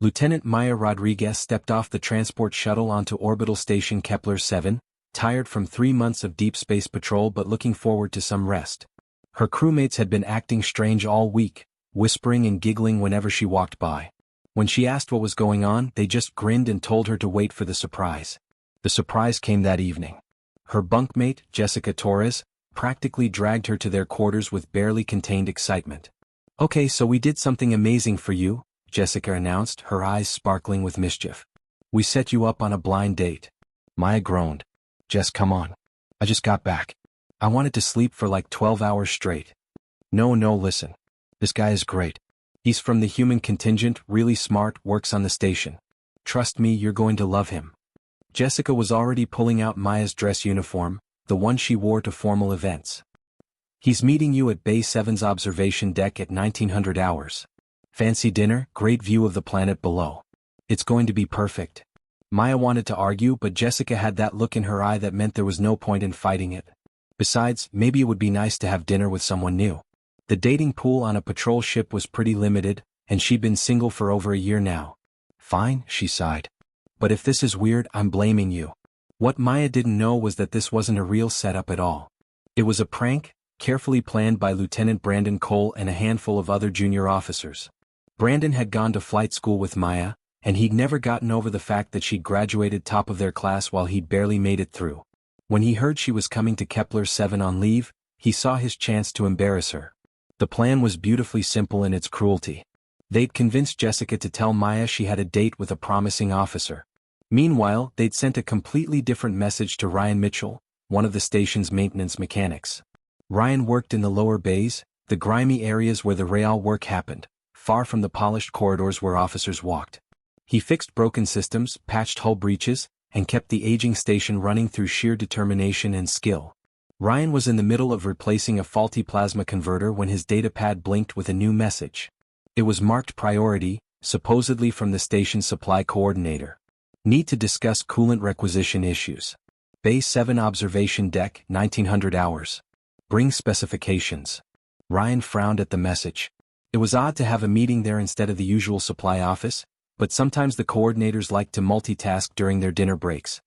Lieutenant Maya Rodriguez stepped off the transport shuttle onto orbital station Kepler-7, tired from 3 months of deep space patrol but looking forward to some rest. Her crewmates had been acting strange all week, whispering and giggling whenever she walked by. When she asked what was going on, they just grinned and told her to wait for the surprise. The surprise came that evening. Her bunkmate, Jessica Torres, practically dragged her to their quarters with barely contained excitement. "Okay, so we did something amazing for you," Jessica announced, her eyes sparkling with mischief. "We set you up on a blind date." Maya groaned. "Jess, come on. I just got back. I wanted to sleep for like 12 hours straight." No, listen. This guy is great. He's from the human contingent, really smart, works on the station. Trust me, you're going to love him." Jessica was already pulling out Maya's dress uniform, the one she wore to formal events. "He's meeting you at Bay 7's observation deck at 1900 hours. Fancy dinner, great view of the planet below. It's going to be perfect." Maya wanted to argue, but Jessica had that look in her eye that meant there was no point in fighting it. Besides, maybe it would be nice to have dinner with someone new. The dating pool on a patrol ship was pretty limited, and she'd been single for over a year now. "Fine," she sighed. "But if this is weird, I'm blaming you." What Maya didn't know was that this wasn't a real setup at all. It was a prank, carefully planned by Lieutenant Brandon Cole and a handful of other junior officers. Brandon had gone to flight school with Maya, and he'd never gotten over the fact that she'd graduated top of their class while he'd barely made it through. When he heard she was coming to Kepler-7 on leave, he saw his chance to embarrass her. The plan was beautifully simple in its cruelty. They'd convinced Jessica to tell Maya she had a date with a promising officer. Meanwhile, they'd sent a completely different message to Ryan Mitchell, one of the station's maintenance mechanics. Ryan worked in the lower bays, the grimy areas where the rail work happened, far from the polished corridors where officers walked. He fixed broken systems, patched hull breaches, and kept the aging station running through sheer determination and skill. Ryan was in the middle of replacing a faulty plasma converter when his datapad blinked with a new message. It was marked priority, supposedly from the station's supply coordinator. "Need to discuss coolant requisition issues. Bay 7 observation deck, 1900 hours. Bring specifications." Ryan frowned at the message. It was odd to have a meeting there instead of the usual supply office, but sometimes the coordinators liked to multitask during their dinner breaks.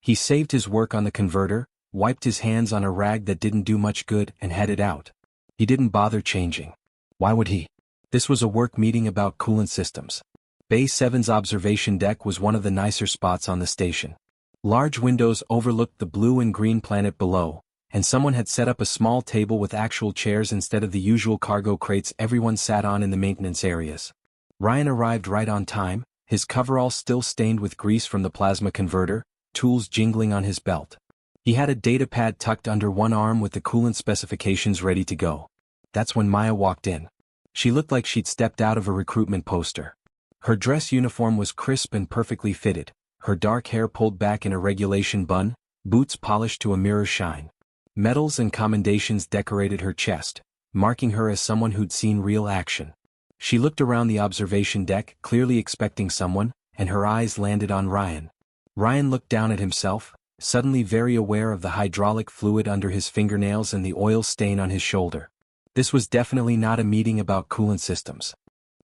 He saved his work on the converter, wiped his hands on a rag that didn't do much good, and headed out. He didn't bother changing. Why would he? This was a work meeting about coolant systems. Bay 7's observation deck was one of the nicer spots on the station. Large windows overlooked the blue and green planet below, and someone had set up a small table with actual chairs instead of the usual cargo crates everyone sat on in the maintenance areas. Ryan arrived right on time, his coveralls still stained with grease from the plasma converter, tools jingling on his belt. He had a datapad tucked under one arm with the coolant specifications ready to go. That's when Maya walked in. She looked like she'd stepped out of a recruitment poster. Her dress uniform was crisp and perfectly fitted, her dark hair pulled back in a regulation bun, boots polished to a mirror shine. Medals and commendations decorated her chest, marking her as someone who'd seen real action. She looked around the observation deck, clearly expecting someone, and her eyes landed on Ryan. Ryan looked down at himself, suddenly very aware of the hydraulic fluid under his fingernails and the oil stain on his shoulder. This was definitely not a meeting about coolant systems.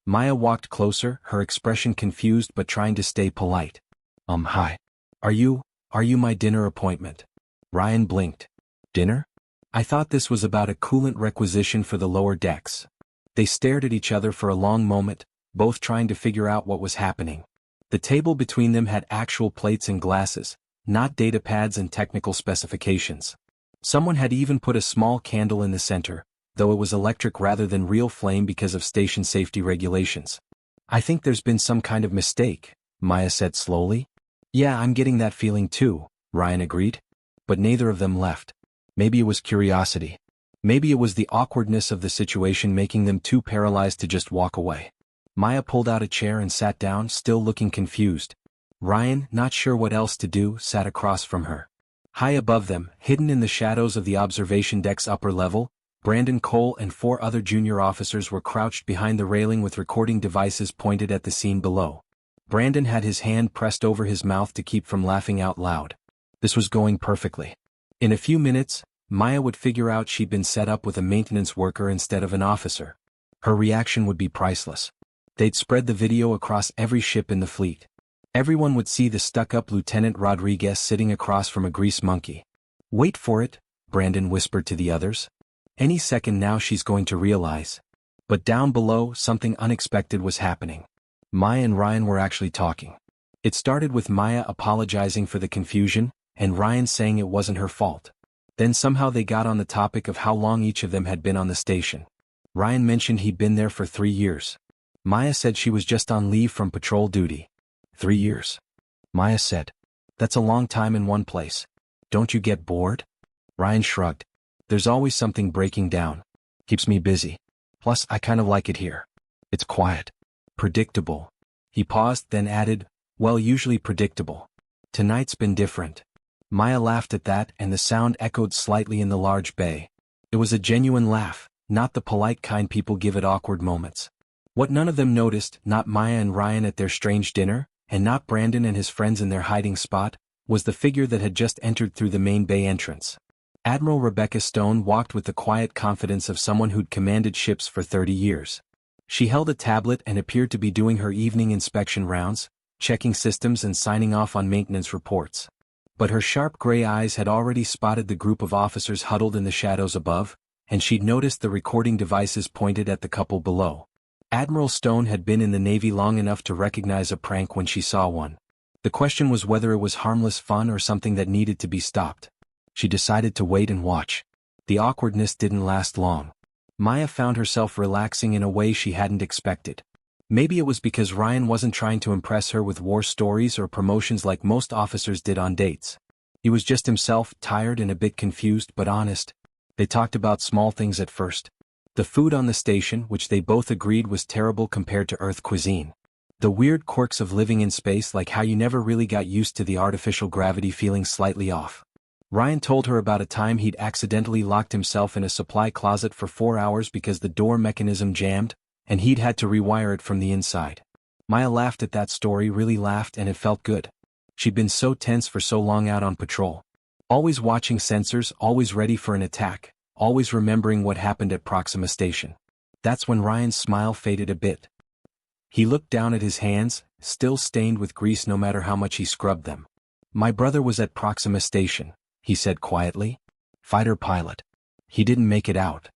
Maya walked closer, her expression confused but trying to stay polite. Hi. Are you my dinner appointment?" Ryan blinked. "Dinner? I thought this was about a coolant requisition for the lower decks." They stared at each other for a long moment, both trying to figure out what was happening. The table between them had actual plates and glasses, not datapads and technical specifications. Someone had even put a small candle in the center, though it was electric rather than real flame because of station safety regulations. "I think there's been some kind of mistake," Maya said slowly. "Yeah, I'm getting that feeling too," Ryan agreed. But neither of them left. Maybe it was curiosity. Maybe it was the awkwardness of the situation making them too paralyzed to just walk away. Maya pulled out a chair and sat down, still looking confused. Ryan, not sure what else to do, sat across from her. High above them, hidden in the shadows of the observation deck's upper level, Brandon Cole and 4 other junior officers were crouched behind the railing with recording devices pointed at the scene below. Brandon had his hand pressed over his mouth to keep from laughing out loud. This was going perfectly. In a few minutes, Maya would figure out she'd been set up with a maintenance worker instead of an officer. Her reaction would be priceless. They'd spread the video across every ship in the fleet. Everyone would see the stuck-up Lieutenant Rodriguez sitting across from a grease monkey. "Wait for it," Brandon whispered to the others. "Any second now she's going to realize." But down below, something unexpected was happening. Maya and Ryan were actually talking. It started with Maya apologizing for the confusion, and Ryan saying it wasn't her fault. Then somehow they got on the topic of how long each of them had been on the station. Ryan mentioned he'd been there for 3 years. Maya said she was just on leave from patrol duty. 3 years. Maya said. "That's a long time in one place. Don't you get bored?" Ryan shrugged. "There's always something breaking down. Keeps me busy. Plus, I kind of like it here. It's quiet. Predictable." He paused, then added, "Well, usually predictable. Tonight's been different." Maya laughed at that, and the sound echoed slightly in the large bay. It was a genuine laugh, not the polite kind people give at awkward moments. What none of them noticed, not Maya and Ryan at their strange dinner, and not Brandon and his friends in their hiding spot, was the figure that had just entered through the main bay entrance. Admiral Rebecca Stone walked with the quiet confidence of someone who'd commanded ships for 30 years. She held a tablet and appeared to be doing her evening inspection rounds, checking systems and signing off on maintenance reports. But her sharp gray eyes had already spotted the group of officers huddled in the shadows above, and she'd noticed the recording devices pointed at the couple below. Admiral Stone had been in the Navy long enough to recognize a prank when she saw one. The question was whether it was harmless fun or something that needed to be stopped. She decided to wait and watch. The awkwardness didn't last long. Maya found herself relaxing in a way she hadn't expected. Maybe it was because Ryan wasn't trying to impress her with war stories or promotions like most officers did on dates. He was just himself, tired and a bit confused but honest. They talked about small things at first. The food on the station, which they both agreed was terrible compared to Earth cuisine. The weird quirks of living in space, like how you never really got used to the artificial gravity feeling slightly off. Ryan told her about a time he'd accidentally locked himself in a supply closet for 4 hours because the door mechanism jammed, and he'd had to rewire it from the inside. Maya laughed at that story, really laughed, and it felt good. She'd been so tense for so long out on patrol. Always watching sensors, always ready for an attack, always remembering what happened at Proxima Station. That's when Ryan's smile faded a bit. He looked down at his hands, still stained with grease no matter how much he scrubbed them. "My brother was at Proxima Station," he said quietly. "Fighter pilot. He didn't make it out."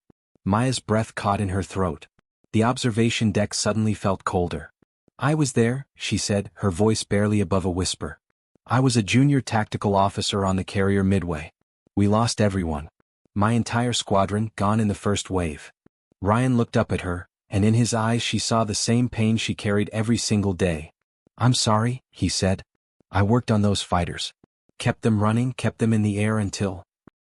Maya's breath caught in her throat. The observation deck suddenly felt colder. "I was there," she said, her voice barely above a whisper. "I was a junior tactical officer on the carrier Midway. We lost everyone. My entire squadron gone in the first wave." Ryan looked up at her, and in his eyes she saw the same pain she carried every single day. "I'm sorry," he said. "I worked on those fighters. Kept them running, kept them in the air until..."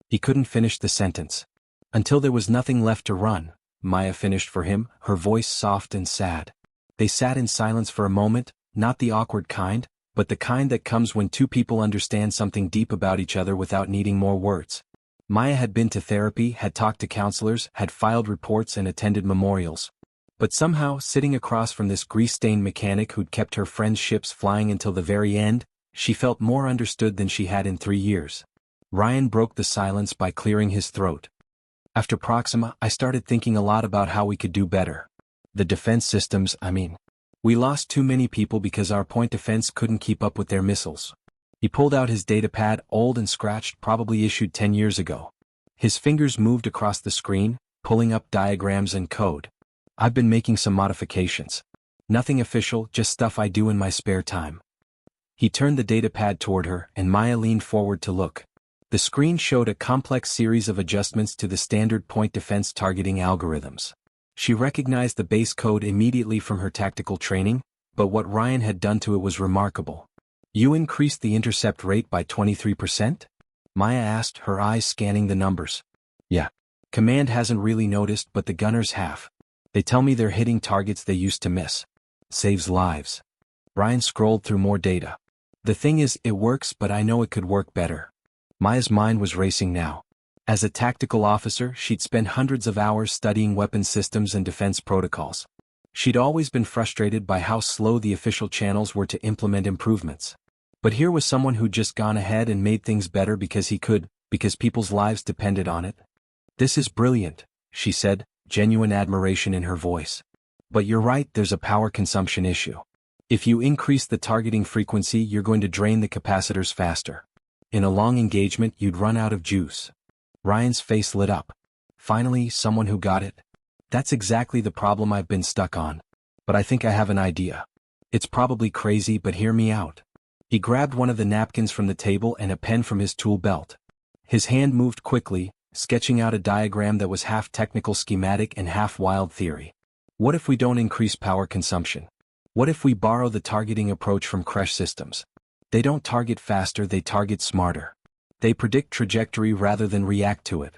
He couldn't finish the sentence. "Until there was nothing left to run," Maya finished for him, her voice soft and sad. They sat in silence for a moment, not the awkward kind, but the kind that comes when two people understand something deep about each other without needing more words. Maya had been to therapy, had talked to counselors, had filed reports and attended memorials. But somehow, sitting across from this grease-stained mechanic who'd kept her friends' ships flying until the very end, she felt more understood than she had in 3 years. Ryan broke the silence by clearing his throat. "After Proxima, I started thinking a lot about how we could do better. The defense systems, I mean. We lost too many people because our point defense couldn't keep up with their missiles." He pulled out his datapad, old and scratched, probably issued 10 years ago. His fingers moved across the screen, pulling up diagrams and code. "I've been making some modifications. Nothing official, just stuff I do in my spare time." He turned the datapad toward her, and Maya leaned forward to look. The screen showed a complex series of adjustments to the standard point defense targeting algorithms. She recognized the base code immediately from her tactical training, but what Ryan had done to it was remarkable. "You increased the intercept rate by 23%? Maya asked, her eyes scanning the numbers. "Yeah. Command hasn't really noticed, but the gunners have. They tell me they're hitting targets they used to miss. Saves lives." Ryan scrolled through more data. "The thing is, it works, but I know it could work better." Maya's mind was racing now. As a tactical officer, she'd spent hundreds of hours studying weapons systems and defense protocols. She'd always been frustrated by how slow the official channels were to implement improvements. But here was someone who'd just gone ahead and made things better because he could, because people's lives depended on it. "This is brilliant," she said, genuine admiration in her voice. But you're right, there's a power consumption issue. If you increase the targeting frequency, you're going to drain the capacitors faster. In a long engagement, you'd run out of juice. Ryan's face lit up. Finally, someone who got it. That's exactly the problem I've been stuck on. But I think I have an idea. It's probably crazy, but hear me out. He grabbed one of the napkins from the table and a pen from his tool belt. His hand moved quickly, sketching out a diagram that was half technical schematic and half wild theory. What if we don't increase power consumption? What if we borrow the targeting approach from crash systems? They don't target faster, they target smarter. They predict trajectory rather than react to it.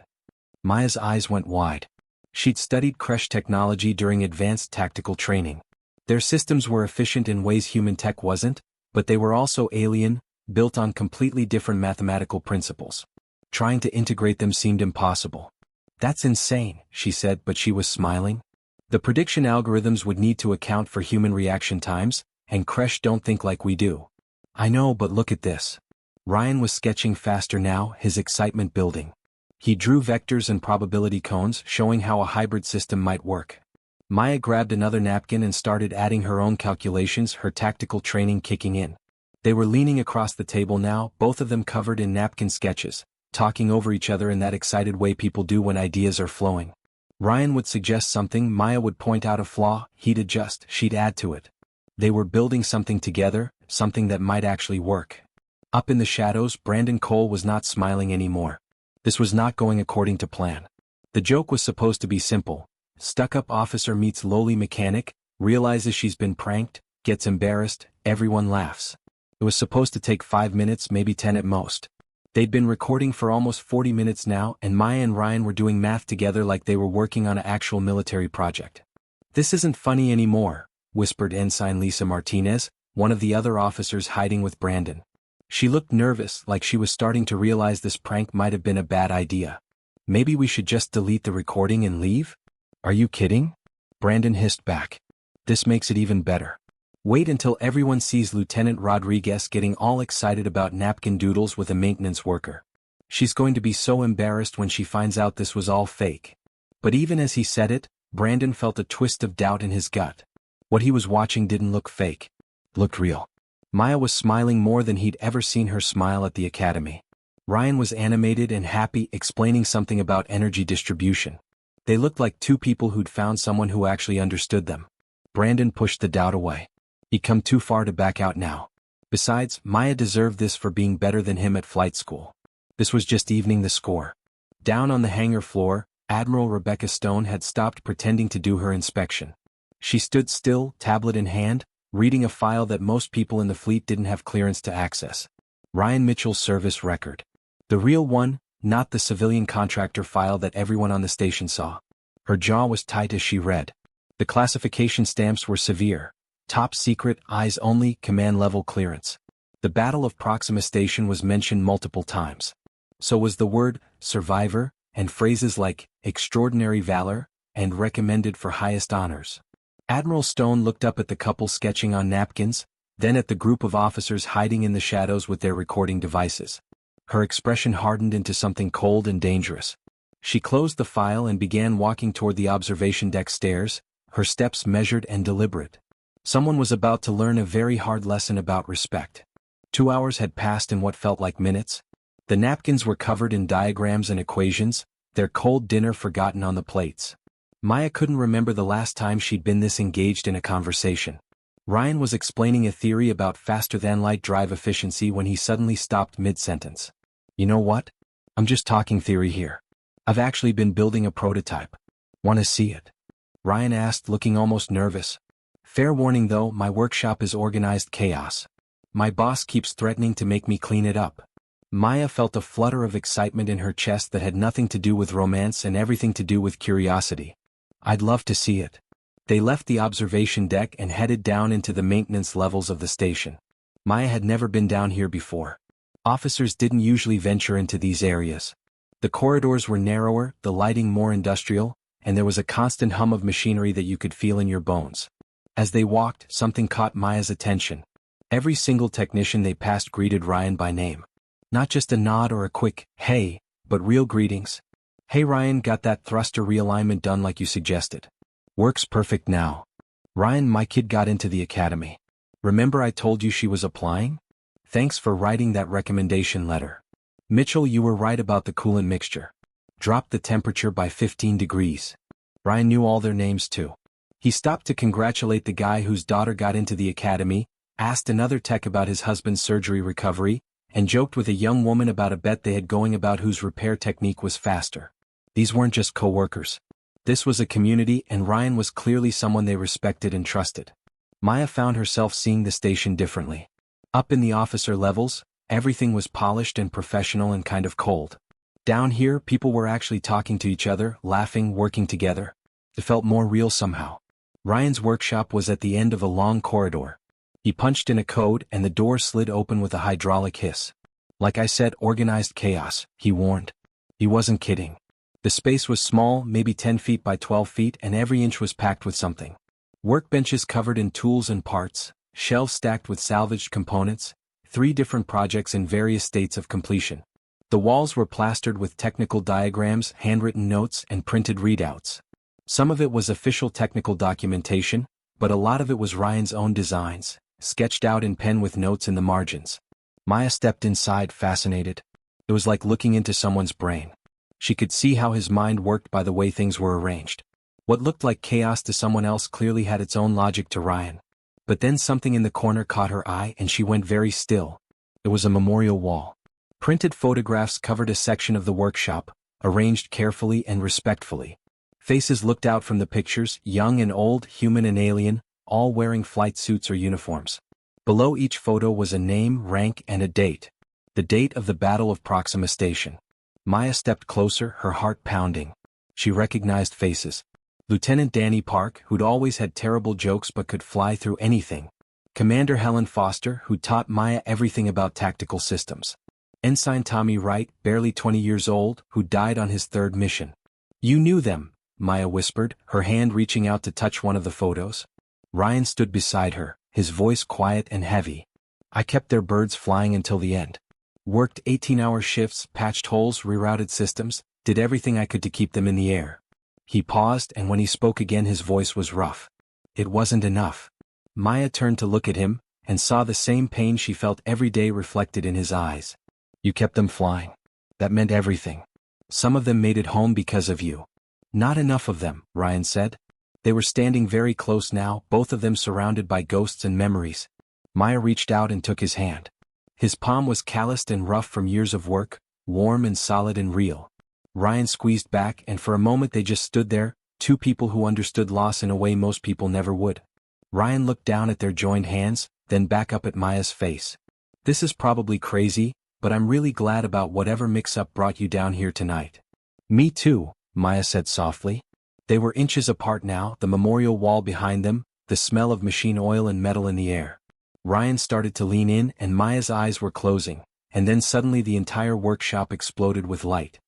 Maya's eyes went wide. She'd studied crash technology during advanced tactical training. Their systems were efficient in ways human tech wasn't, but they were also alien, built on completely different mathematical principles. Trying to integrate them seemed impossible. That's insane, she said, but she was smiling. The prediction algorithms would need to account for human reaction times, and Kresh don't think like we do. I know, but look at this. Ryan was sketching faster now, his excitement building. He drew vectors and probability cones showing how a hybrid system might work. Maya grabbed another napkin and started adding her own calculations, her tactical training kicking in. They were leaning across the table now, both of them covered in napkin sketches, talking over each other in that excited way people do when ideas are flowing. Ryan would suggest something, Maya would point out a flaw, he'd adjust, she'd add to it. They were building something together, something that might actually work. Up in the shadows, Brandon Cole was not smiling anymore. This was not going according to plan. The joke was supposed to be simple. Stuck-up officer meets lowly mechanic, realizes she's been pranked, gets embarrassed, everyone laughs. It was supposed to take 5 minutes, maybe 10 at most. They'd been recording for almost 40 minutes now, and Maya and Ryan were doing math together like they were working on an actual military project. "This isn't funny anymore," whispered Ensign Lisa Martinez, one of the other officers hiding with Brandon. She looked nervous, like she was starting to realize this prank might have been a bad idea. "Maybe we should just delete the recording and leave?" "Are you kidding?" Brandon hissed back. "This makes it even better. Wait until everyone sees Lieutenant Rodriguez getting all excited about napkin doodles with a maintenance worker. She's going to be so embarrassed when she finds out this was all fake." But even as he said it, Brandon felt a twist of doubt in his gut. What he was watching didn't look fake. It looked real. Maya was smiling more than he'd ever seen her smile at the academy. Ryan was animated and happy, explaining something about energy distribution. They looked like two people who'd found someone who actually understood them. Brandon pushed the doubt away. He'd come too far to back out now. Besides, Maya deserved this for being better than him at flight school. This was just evening the score. Down on the hangar floor, Admiral Rebecca Stone had stopped pretending to do her inspection. She stood still, tablet in hand, reading a file that most people in the fleet didn't have clearance to access. Ryan Mitchell's service record. The real one, not the civilian contractor file that everyone on the station saw. Her jaw was tight as she read. The classification stamps were severe. Top secret, eyes only, command level clearance. The Battle of Proxima Station was mentioned multiple times. So was the word survivor, and phrases like extraordinary valor and recommended for highest honors. Admiral Stone looked up at the couple sketching on napkins, then at the group of officers hiding in the shadows with their recording devices. Her expression hardened into something cold and dangerous. She closed the file and began walking toward the observation deck stairs, her steps measured and deliberate. Someone was about to learn a very hard lesson about respect. 2 hours had passed in what felt like minutes. The napkins were covered in diagrams and equations, their cold dinner forgotten on the plates. Maya couldn't remember the last time she'd been this engaged in a conversation. Ryan was explaining a theory about faster-than-light drive efficiency when he suddenly stopped mid-sentence. "You know what? I'm just talking theory here. I've actually been building a prototype. Want to see it?" Ryan asked, looking almost nervous. "Fair warning though, my workshop is organized chaos. My boss keeps threatening to make me clean it up." Maya felt a flutter of excitement in her chest that had nothing to do with romance and everything to do with curiosity. "I'd love to see it." They left the observation deck and headed down into the maintenance levels of the station. Maya had never been down here before. Officers didn't usually venture into these areas. The corridors were narrower, the lighting more industrial, and there was a constant hum of machinery that you could feel in your bones. As they walked, something caught Maya's attention. Every single technician they passed greeted Ryan by name. Not just a nod or a quick, "Hey," but real greetings. "Hey Ryan, got that thruster realignment done like you suggested?" "Works perfect now." Ryan, my kid got into the academy. Remember I told you she was applying? Thanks for writing that recommendation letter. Mitchell, you were right about the coolant mixture. Dropped the temperature by 15 degrees. Ryan knew all their names too. He stopped to congratulate the guy whose daughter got into the academy, asked another tech about his husband's surgery recovery, and joked with a young woman about a bet they had going about whose repair technique was faster. These weren't just co-workers. This was a community, and Ryan was clearly someone they respected and trusted. Maya found herself seeing the station differently. Up in the officer levels, everything was polished and professional and kind of cold. Down here, people were actually talking to each other, laughing, working together. It felt more real somehow. Ryan's workshop was at the end of a long corridor. He punched in a code and the door slid open with a hydraulic hiss. Like I said, organized chaos, he warned. He wasn't kidding. The space was small, maybe 10 feet by 12 feet, and every inch was packed with something. Workbenches covered in tools and parts, shelves stacked with salvaged components, 3 different projects in various states of completion. The walls were plastered with technical diagrams, handwritten notes, and printed readouts. Some of it was official technical documentation, but a lot of it was Ryan's own designs, sketched out in pen with notes in the margins. Maya stepped inside, fascinated. It was like looking into someone's brain. She could see how his mind worked by the way things were arranged. What looked like chaos to someone else clearly had its own logic to Ryan. But then something in the corner caught her eye and she went very still. It was a memorial wall. Printed photographs covered a section of the workshop, arranged carefully and respectfully. Faces looked out from the pictures, young and old, human and alien, all wearing flight suits or uniforms. Below each photo was a name, rank, and a date. The date of the Battle of Proxima Station. Maya stepped closer, her heart pounding. She recognized faces. Lieutenant Danny Park, who'd always had terrible jokes but could fly through anything. Commander Helen Foster, who taught Maya everything about tactical systems. Ensign Tommy Wright, barely 20 years old, who died on his 3rd mission. You knew them, Maya whispered, her hand reaching out to touch one of the photos. Ryan stood beside her, his voice quiet and heavy. I kept their birds flying until the end. Worked 18-hour shifts, patched holes, rerouted systems, did everything I could to keep them in the air. He paused, and when he spoke again his voice was rough. It wasn't enough. Maya turned to look at him, and saw the same pain she felt every day reflected in his eyes. You kept them flying. That meant everything. Some of them made it home because of you. Not enough of them, Ryan said. They were standing very close now, both of them surrounded by ghosts and memories. Maya reached out and took his hand. His palm was calloused and rough from years of work, warm and solid and real. Ryan squeezed back, and for a moment they just stood there, 2 people who understood loss in a way most people never would. Ryan looked down at their joined hands, then back up at Maya's face. This is probably crazy, but I'm really glad about whatever mix-up brought you down here tonight. Me too, Maya said softly. They were inches apart now, the memorial wall behind them, the smell of machine oil and metal in the air. Ryan started to lean in, and Maya's eyes were closing, and then suddenly the entire workshop exploded with light.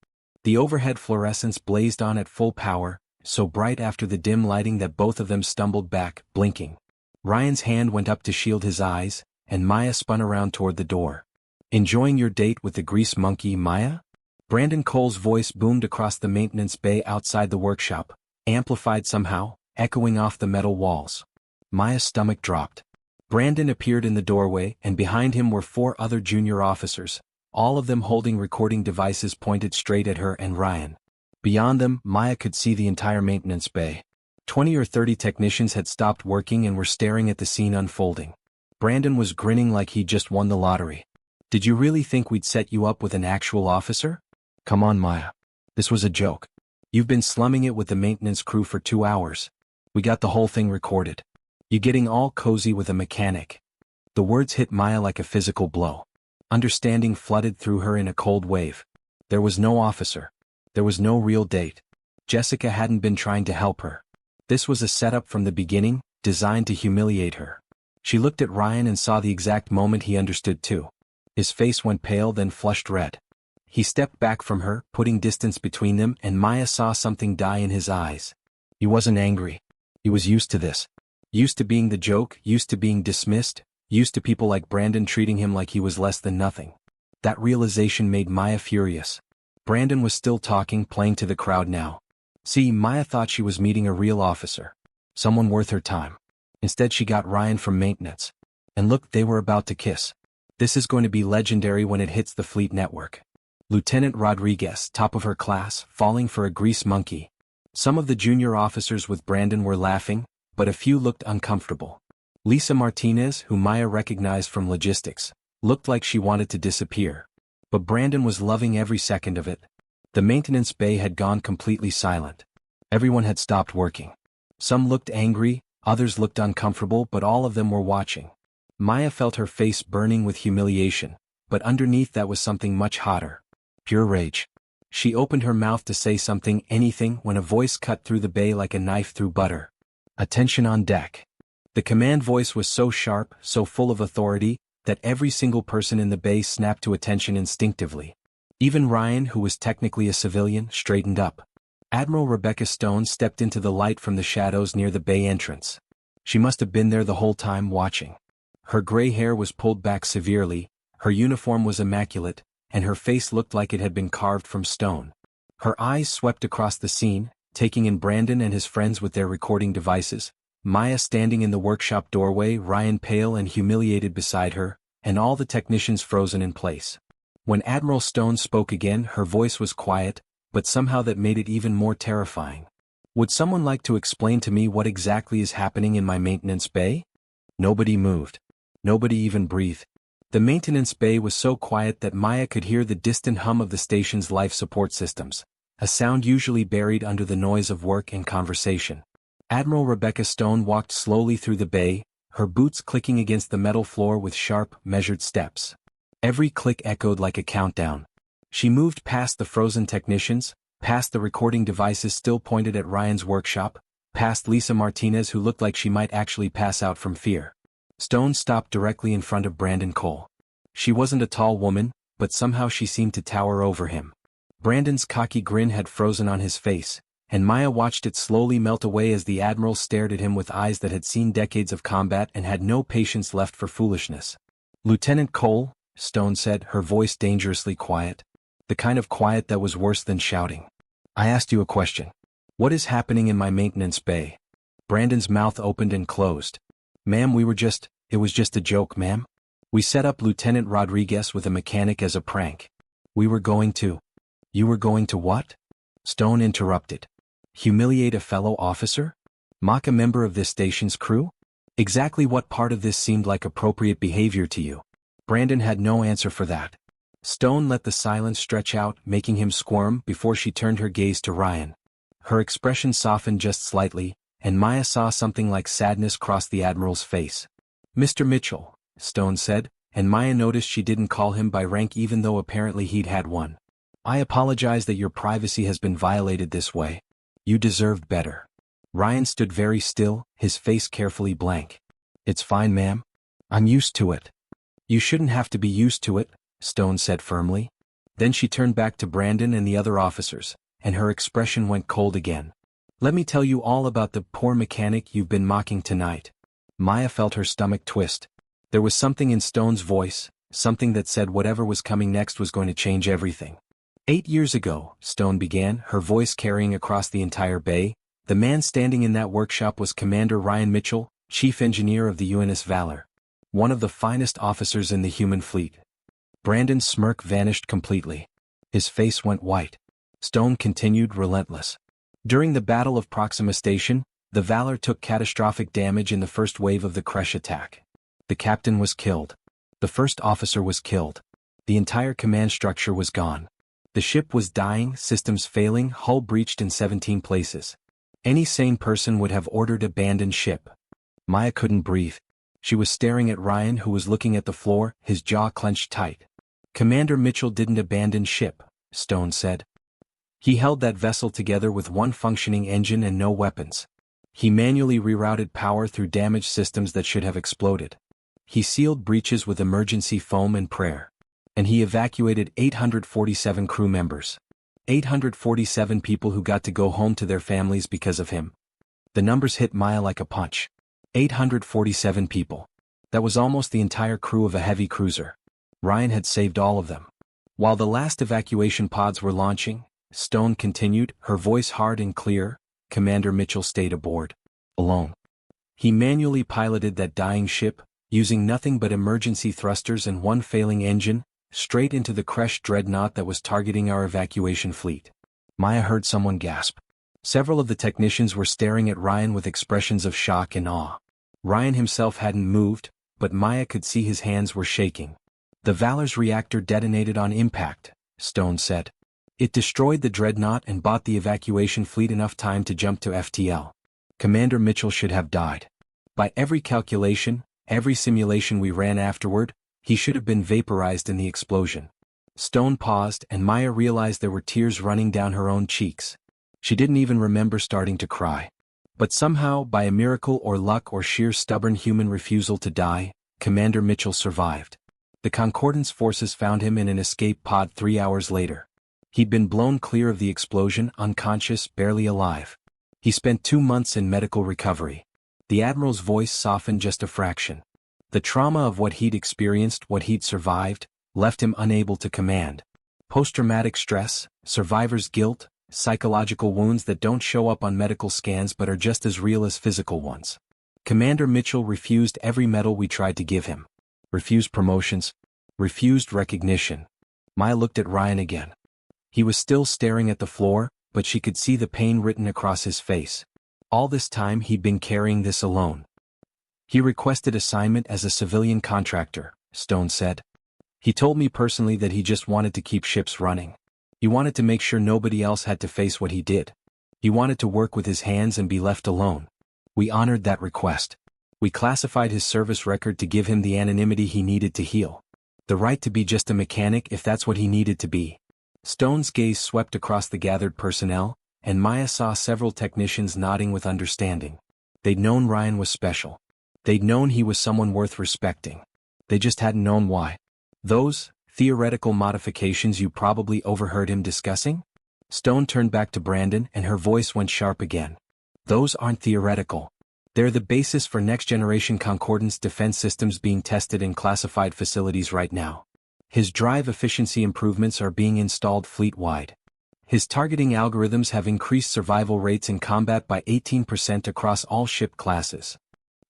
The overhead fluorescence blazed on at full power, so bright after the dim lighting that both of them stumbled back, blinking. Ryan's hand went up to shield his eyes, and Maya spun around toward the door. Enjoying your date with the grease monkey, Maya? Brandon Cole's voice boomed across the maintenance bay outside the workshop, amplified somehow, echoing off the metal walls. Maya's stomach dropped. Brandon appeared in the doorway, and behind him were 4 other junior officers, all of them holding recording devices pointed straight at her and Ryan. Beyond them, Maya could see the entire maintenance bay. 20 or 30 technicians had stopped working and were staring at the scene unfolding. Brandon was grinning like he'd just won the lottery. Did you really think we'd set you up with an actual officer? Come on, Maya. This was a joke. You've been slumming it with the maintenance crew for 2 hours. We got the whole thing recorded. You getting all cozy with a mechanic. The words hit Maya like a physical blow. Understanding flooded through her in a cold wave. There was no officer. There was no real date. Jessica hadn't been trying to help her. This was a setup from the beginning, designed to humiliate her. She looked at Ryan and saw the exact moment he understood too. His face went pale, then flushed red. He stepped back from her, putting distance between them, and Maya saw something die in his eyes. He wasn't angry. He was used to this. Used to being the joke, used to being dismissed, used to people like Brandon treating him like he was less than nothing. That realization made Maya furious. Brandon was still talking, playing to the crowd now. See, Maya thought she was meeting a real officer. Someone worth her time. Instead she got Ryan from maintenance. And look, they were about to kiss. This is going to be legendary when it hits the fleet network. Lieutenant Rodriguez, top of her class, falling for a grease monkey. Some of the junior officers with Brandon were laughing, but a few looked uncomfortable. Lisa Martinez, who Maya recognized from logistics, looked like she wanted to disappear. But Brandon was loving every second of it. The maintenance bay had gone completely silent. Everyone had stopped working. Some looked angry, others looked uncomfortable, but all of them were watching. Maya felt her face burning with humiliation, but underneath that was something much hotter. Pure rage. She opened her mouth to say something, anything, when a voice cut through the bay like a knife through butter. Attention on deck. The command voice was so sharp, so full of authority, that every single person in the bay snapped to attention instinctively. Even Ryan, who was technically a civilian, straightened up. Admiral Rebecca Stone stepped into the light from the shadows near the bay entrance. She must have been there the whole time watching. Her gray hair was pulled back severely, her uniform was immaculate, and her face looked like it had been carved from stone. Her eyes swept across the scene, taking in Brandon and his friends with their recording devices, Maya standing in the workshop doorway, Ryan pale and humiliated beside her, and all the technicians frozen in place. When Admiral Stone spoke again, her voice was quiet, but somehow that made it even more terrifying. Would someone like to explain to me what exactly is happening in my maintenance bay? Nobody moved. Nobody even breathed. The maintenance bay was so quiet that Maya could hear the distant hum of the station's life support systems, a sound usually buried under the noise of work and conversation. Admiral Rebecca Stone walked slowly through the bay, her boots clicking against the metal floor with sharp, measured steps. Every click echoed like a countdown. She moved past the frozen technicians, past the recording devices still pointed at Ryan's workshop, past Lisa Martinez, who looked like she might actually pass out from fear. Stone stopped directly in front of Brandon Cole. She wasn't a tall woman, but somehow she seemed to tower over him. Brandon's cocky grin had frozen on his face, and Maya watched it slowly melt away as the Admiral stared at him with eyes that had seen decades of combat and had no patience left for foolishness. "Lieutenant Cole," Stone said, her voice dangerously quiet. The kind of quiet that was worse than shouting. "I asked you a question. What is happening in my maintenance bay?" Brandon's mouth opened and closed. "Ma'am, it was just a joke, ma'am. We set up Lieutenant Rodriguez with a mechanic as a prank. We were going to—" "You were going to what?" Stone interrupted. "Humiliate a fellow officer? Mock a member of this station's crew? Exactly what part of this seemed like appropriate behavior to you?" Brandon had no answer for that. Stone let the silence stretch out, making him squirm, before she turned her gaze to Ryan. Her expression softened just slightly, and Maya saw something like sadness cross the Admiral's face. "Mr. Mitchell," Stone said, and Maya noticed she didn't call him by rank even though apparently he'd had one. "I apologize that your privacy has been violated this way. You deserved better." Ryan stood very still, his face carefully blank. "It's fine, ma'am. I'm used to it." "You shouldn't have to be used to it," Stone said firmly. Then she turned back to Brandon and the other officers, and her expression went cold again. "Let me tell you all about the poor mechanic you've been mocking tonight." Maya felt her stomach twist. There was something in Stone's voice, something that said whatever was coming next was going to change everything. 8 years ago, Stone began, her voice carrying across the entire bay, the man standing in that workshop was Commander Ryan Mitchell, Chief Engineer of the UNS Valor. One of the finest officers in the human fleet. Brandon's smirk vanished completely. His face went white. Stone continued, relentless. "During the Battle of Proxima Station, the Valor took catastrophic damage in the first wave of the Kresh attack. The captain was killed. The first officer was killed. The entire command structure was gone. The ship was dying, systems failing, hull breached in 17 places. Any sane person would have ordered abandoned ship." Maya couldn't breathe. She was staring at Ryan, who was looking at the floor, his jaw clenched tight. "Commander Mitchell didn't abandon ship," Stone said. "He held that vessel together with one functioning engine and no weapons. He manually rerouted power through damaged systems that should have exploded. He sealed breaches with emergency foam and prayer. And he evacuated 847 crew members. 847 people who got to go home to their families because of him." The numbers hit Maya like a punch. 847 people. That was almost the entire crew of a heavy cruiser. Ryan had saved all of them. While the last evacuation pods were launching, Stone continued, her voice hard and clear, Commander Mitchell stayed aboard. Alone. He manually piloted that dying ship, using nothing but emergency thrusters and one failing engine, straight into the crushed dreadnought that was targeting our evacuation fleet. Maya heard someone gasp. Several of the technicians were staring at Ryan with expressions of shock and awe. Ryan himself hadn't moved, but Maya could see his hands were shaking. "The Valor's reactor detonated on impact," Stone said. "It destroyed the dreadnought and bought the evacuation fleet enough time to jump to FTL. Commander Mitchell should have died. By every calculation, every simulation we ran afterward, he should have been vaporized in the explosion." Stone paused and Maya realized there were tears running down her own cheeks. She didn't even remember starting to cry. But somehow, by a miracle or luck or sheer stubborn human refusal to die, Commander Mitchell survived. The Concordance forces found him in an escape pod 3 hours later. He'd been blown clear of the explosion, unconscious, barely alive. He spent 2 months in medical recovery. The Admiral's voice softened just a fraction. The trauma of what he'd experienced, what he'd survived, left him unable to command. Post-traumatic stress, survivor's guilt, psychological wounds that don't show up on medical scans but are just as real as physical ones. Commander Mitchell refused every medal we tried to give him. Refused promotions. Refused recognition. Maya looked at Ryan again. He was still staring at the floor, but she could see the pain written across his face. All this time he'd been carrying this alone. "He requested assignment as a civilian contractor," Stone said. "He told me personally that he just wanted to keep ships running. He wanted to make sure nobody else had to face what he did. He wanted to work with his hands and be left alone. We honored that request. We classified his service record to give him the anonymity he needed to heal. The right to be just a mechanic if that's what he needed to be." Stone's gaze swept across the gathered personnel, and Maya saw several technicians nodding with understanding. They'd known Ryan was special. They'd known he was someone worth respecting. They just hadn't known why. "Those theoretical modifications you probably overheard him discussing?" Stone turned back to Brandon and her voice went sharp again. "Those aren't theoretical. They're the basis for next-generation Concordance defense systems being tested in classified facilities right now. His drive efficiency improvements are being installed fleet-wide. His targeting algorithms have increased survival rates in combat by 18% across all ship classes."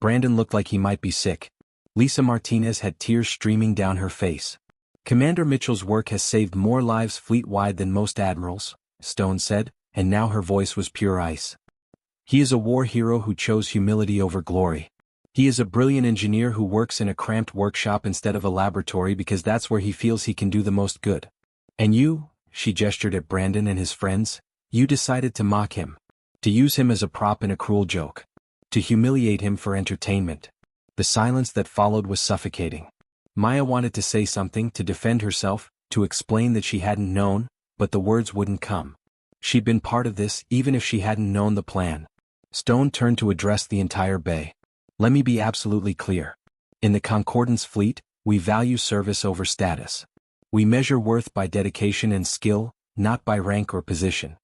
Brandon looked like he might be sick. Lisa Martinez had tears streaming down her face. "Commander Mitchell's work has saved more lives fleet-wide than most admirals," Stone said, and now her voice was pure ice. "He is a war hero who chose humility over glory. He is a brilliant engineer who works in a cramped workshop instead of a laboratory because that's where he feels he can do the most good. And you," she gestured at Brandon and his friends, "you decided to mock him. To use him as a prop in a cruel joke. To humiliate him for entertainment." The silence that followed was suffocating. Maya wanted to say something, to defend herself, to explain that she hadn't known, but the words wouldn't come. She'd been part of this even if she hadn't known the plan. Stone turned to address the entire bay. "Let me be absolutely clear. In the Concordance fleet, we value service over status. We measure worth by dedication and skill, not by rank or position.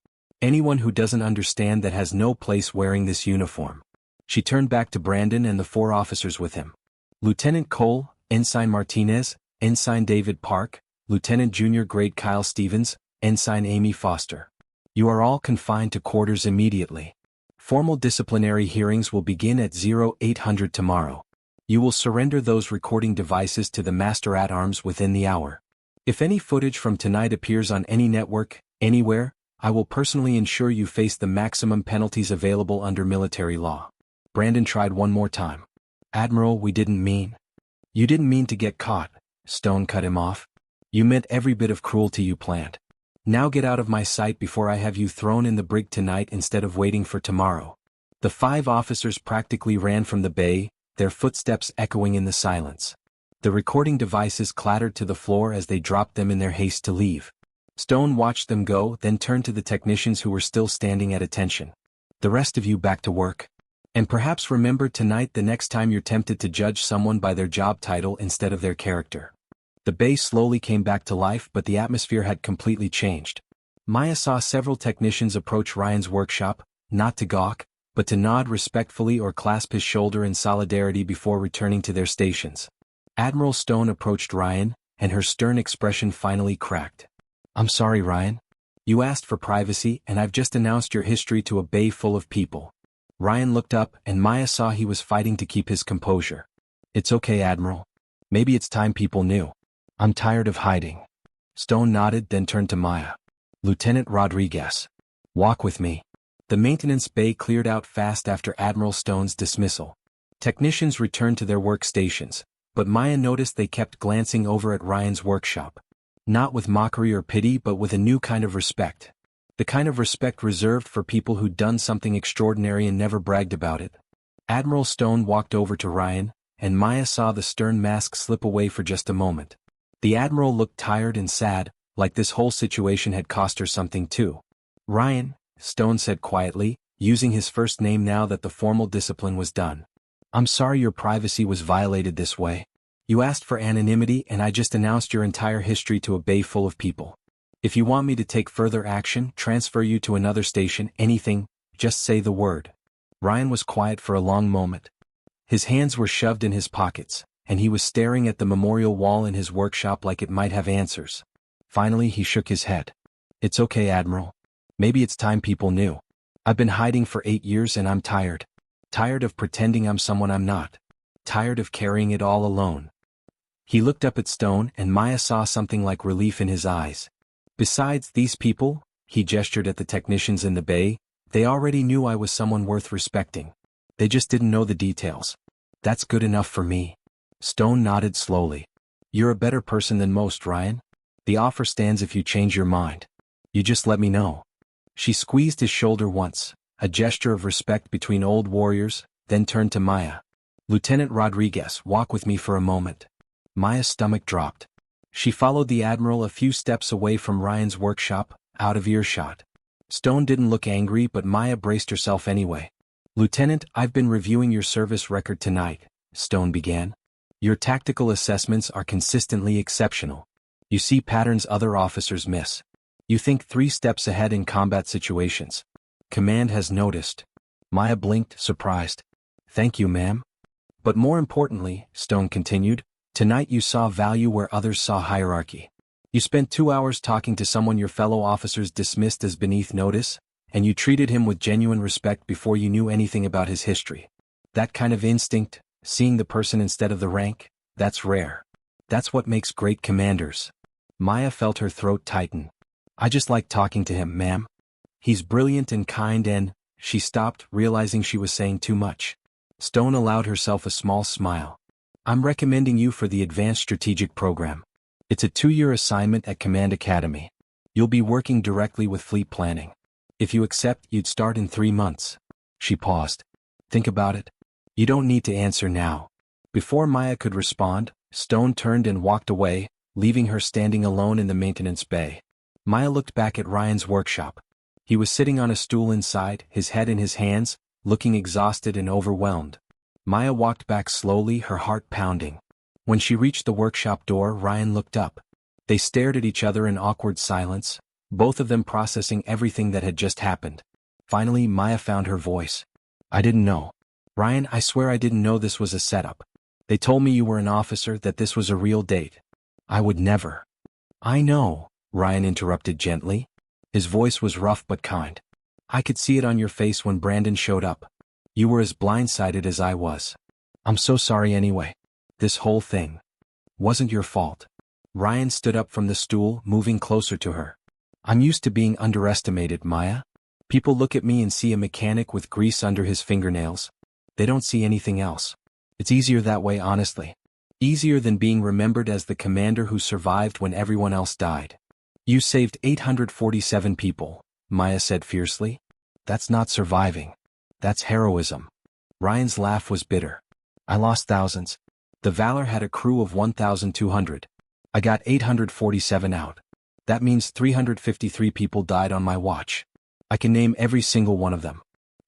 Anyone who doesn't understand that has no place wearing this uniform." She turned back to Brandon and the 4 officers with him. Lieutenant Cole, Ensign Martinez, Ensign David Park, Lieutenant Junior Grade Kyle Stevens, Ensign Amy Foster. You are all confined to quarters immediately. Formal disciplinary hearings will begin at 0800 tomorrow. You will surrender those recording devices to the Master-at-Arms within the hour. If any footage from tonight appears on any network, anywhere, I will personally ensure you face the maximum penalties available under military law. Brandon tried one more time. "Admiral, we didn't mean." "You didn't mean to get caught," Stone cut him off. "You meant every bit of cruelty you planned. Now get out of my sight before I have you thrown in the brig tonight instead of waiting for tomorrow." The 5 officers practically ran from the bay, their footsteps echoing in the silence. The recording devices clattered to the floor as they dropped them in their haste to leave. Stone watched them go, then turned to the technicians who were still standing at attention. "The rest of you back to work. And perhaps remember tonight the next time you're tempted to judge someone by their job title instead of their character." The bay slowly came back to life, but the atmosphere had completely changed. Maya saw several technicians approach Ryan's workshop, not to gawk, but to nod respectfully or clasp his shoulder in solidarity before returning to their stations. Admiral Stone approached Ryan, and her stern expression finally cracked. "I'm sorry, Ryan. You asked for privacy and I've just announced your history to a bay full of people. Ryan looked up and Maya saw he was fighting to keep his composure. It's okay, Admiral. Maybe it's time people knew. I'm tired of hiding. Stone nodded, then turned to Maya. Lieutenant Rodriguez. Walk with me. The maintenance bay cleared out fast after Admiral Stone's dismissal. Technicians returned to their workstations, but Maya noticed they kept glancing over at Ryan's workshop. Not with mockery or pity, but with a new kind of respect. The kind of respect reserved for people who'd done something extraordinary and never bragged about it. Admiral Stone walked over to Ryan, and Maya saw the stern mask slip away for just a moment. The Admiral looked tired and sad, like this whole situation had cost her something too. Ryan, Stone said quietly, using his first name now that the formal discipline was done. I'm sorry your privacy was violated this way. You asked for anonymity and I just announced your entire history to a bay full of people. If you want me to take further action, transfer you to another station, anything, just say the word. Ryan was quiet for a long moment. His hands were shoved in his pockets, and he was staring at the memorial wall in his workshop like it might have answers. Finally he shook his head. It's okay, Admiral. Maybe it's time people knew. I've been hiding for 8 years and I'm tired. Tired of pretending I'm someone I'm not. Tired of carrying it all alone. He looked up at Stone and Maya saw something like relief in his eyes. Besides these people, he gestured at the technicians in the bay, they already knew I was someone worth respecting. They just didn't know the details. That's good enough for me. Stone nodded slowly. You're a better person than most, Ryan. The offer stands if you change your mind. You just let me know. She squeezed his shoulder once, a gesture of respect between old warriors, then turned to Maya. Lieutenant Rodriguez, walk with me for a moment. Maya's stomach dropped. She followed the Admiral a few steps away from Ryan's workshop, out of earshot. Stone didn't look angry, but Maya braced herself anyway. Lieutenant, I've been reviewing your service record tonight, Stone began. Your tactical assessments are consistently exceptional. You see patterns other officers miss. You think 3 steps ahead in combat situations. Command has noticed. Maya blinked, surprised. Thank you, ma'am. But more importantly, Stone continued, tonight you saw value where others saw hierarchy. You spent 2 hours talking to someone your fellow officers dismissed as beneath notice, and you treated him with genuine respect before you knew anything about his history. That kind of instinct, seeing the person instead of the rank, that's rare. That's what makes great commanders. Maya felt her throat tighten. I just like talking to him, ma'am. He's brilliant and kind and, she stopped, realizing she was saying too much. Stone allowed herself a small smile. I'm recommending you for the Advanced Strategic Program. It's a 2-year assignment at Command Academy. You'll be working directly with fleet planning. If you accept, you'd start in 3 months. She paused. Think about it. You don't need to answer now. Before Maya could respond, Stone turned and walked away, leaving her standing alone in the maintenance bay. Maya looked back at Ryan's workshop. He was sitting on a stool inside, his head in his hands, looking exhausted and overwhelmed. Maya walked back slowly, her heart pounding. When she reached the workshop door, Ryan looked up. They stared at each other in awkward silence, both of them processing everything that had just happened. Finally, Maya found her voice. I didn't know. Ryan, I swear I didn't know this was a setup. They told me you were an officer, that this was a real date. I would never. I know, Ryan interrupted gently. His voice was rough but kind. I could see it on your face when Brandon showed up. You were as blindsided as I was. I'm so sorry anyway. This whole thing wasn't your fault. Ryan stood up from the stool, moving closer to her. I'm used to being underestimated, Maya. People look at me and see a mechanic with grease under his fingernails. They don't see anything else. It's easier that way, honestly. Easier than being remembered as the commander who survived when everyone else died. You saved 847 people, Maya said fiercely. That's not surviving. That's heroism. Ryan's laugh was bitter. I lost thousands. The Valor had a crew of 1,200. I got 847 out. That means 353 people died on my watch. I can name every single one of them.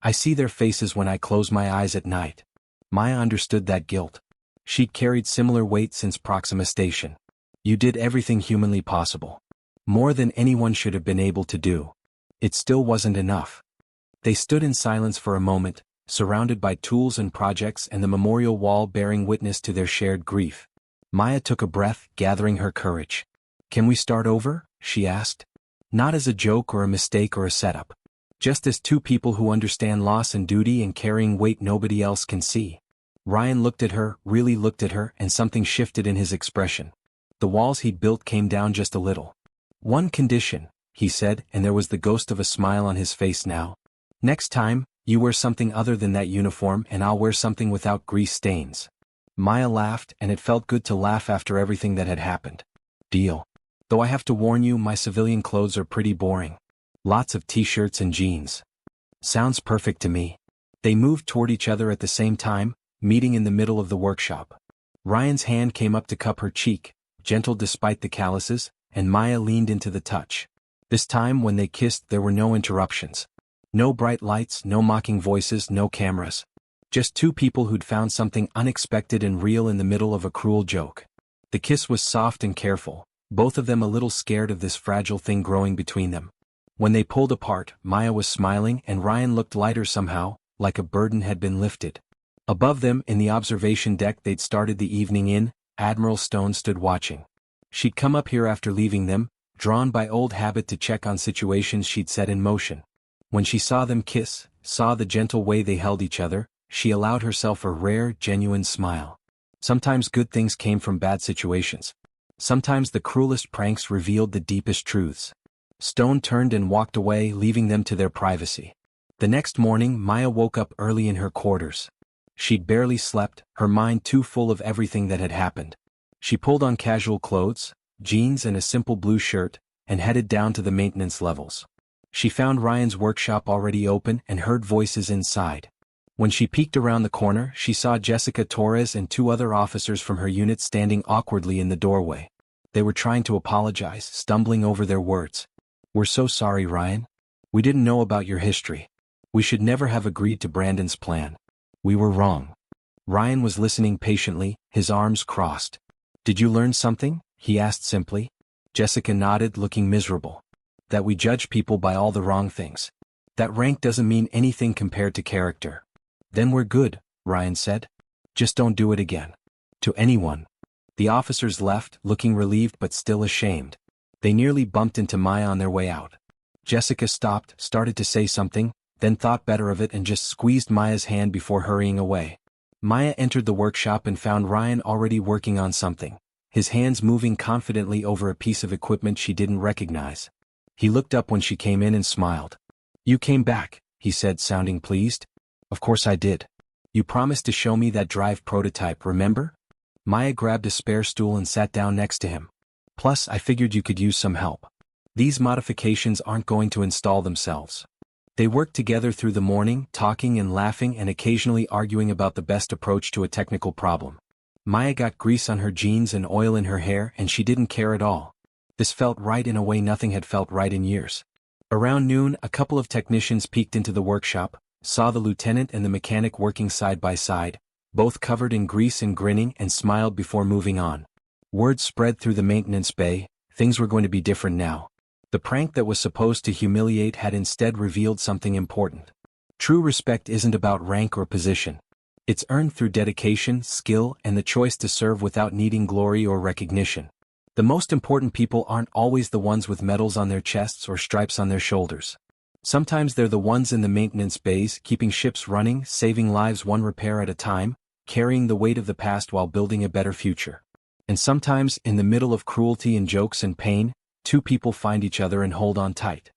I see their faces when I close my eyes at night. Maya understood that guilt. She'd carried similar weight since Proxima Station. You did everything humanly possible. More than anyone should have been able to do. It still wasn't enough. They stood in silence for a moment, surrounded by tools and projects and the memorial wall bearing witness to their shared grief. Maya took a breath, gathering her courage. Can we start over? She asked. Not as a joke or a mistake or a setup. Just as two people who understand loss and duty and carrying weight nobody else can see. Ryan looked at her, really looked at her, and something shifted in his expression. The walls he'd built came down just a little. "One condition," he said, and there was the ghost of a smile on his face now. "Next time, you wear something other than that uniform and I'll wear something without grease stains." Maya laughed, and it felt good to laugh after everything that had happened. "Deal. Though I have to warn you, my civilian clothes are pretty boring. Lots of t-shirts and jeans." "Sounds perfect to me." They moved toward each other at the same time, meeting in the middle of the workshop. Ryan's hand came up to cup her cheek, gentle despite the calluses, and Maya leaned into the touch. This time when they kissed there were no interruptions. No bright lights, no mocking voices, no cameras. Just two people who'd found something unexpected and real in the middle of a cruel joke. The kiss was soft and careful, both of them a little scared of this fragile thing growing between them. When they pulled apart, Maya was smiling and Ryan looked lighter somehow, like a burden had been lifted. Above them, in the observation deck they'd started the evening in, Admiral Stone stood watching. She'd come up here after leaving them, drawn by old habit to check on situations she'd set in motion. When she saw them kiss, saw the gentle way they held each other, she allowed herself a rare, genuine smile. Sometimes good things came from bad situations. Sometimes the cruelest pranks revealed the deepest truths. Stone turned and walked away, leaving them to their privacy. The next morning Maya woke up early in her quarters. She'd barely slept, her mind too full of everything that had happened. She pulled on casual clothes, jeans and a simple blue shirt, and headed down to the maintenance levels. She found Ryan's workshop already open and heard voices inside. When she peeked around the corner, she saw Jessica Torres and two other officers from her unit standing awkwardly in the doorway. They were trying to apologize, stumbling over their words. "We're so sorry, Ryan. We didn't know about your history. We should never have agreed to Brandon's plan. We were wrong." Ryan was listening patiently, his arms crossed. "Did you learn something?" he asked simply. Jessica nodded, looking miserable. "That we judge people by all the wrong things. That rank doesn't mean anything compared to character." "Then we're good," Ryan said. "Just don't do it again. To anyone." The officers left, looking relieved but still ashamed. They nearly bumped into Maya on their way out. Jessica stopped, started to say something, then thought better of it and just squeezed Maya's hand before hurrying away. Maya entered the workshop and found Ryan already working on something, his hands moving confidently over a piece of equipment she didn't recognize. He looked up when she came in and smiled. "You came back," he said, sounding pleased. "Of course I did. You promised to show me that drive prototype, remember?" Maya grabbed a spare stool and sat down next to him. "Plus, I figured you could use some help. These modifications aren't going to install themselves." They worked together through the morning, talking and laughing and occasionally arguing about the best approach to a technical problem. Maya got grease on her jeans and oil in her hair and she didn't care at all. This felt right in a way nothing had felt right in years. Around noon, a couple of technicians peeked into the workshop, saw the lieutenant and the mechanic working side by side, both covered in grease and grinning, and smiled before moving on. Word spread through the maintenance bay, things were going to be different now. The prank that was supposed to humiliate had instead revealed something important. True respect isn't about rank or position. It's earned through dedication, skill, and the choice to serve without needing glory or recognition. The most important people aren't always the ones with medals on their chests or stripes on their shoulders. Sometimes they're the ones in the maintenance bays, keeping ships running, saving lives one repair at a time, carrying the weight of the past while building a better future. And sometimes, in the middle of cruelty and jokes and pain, two people find each other and hold on tight.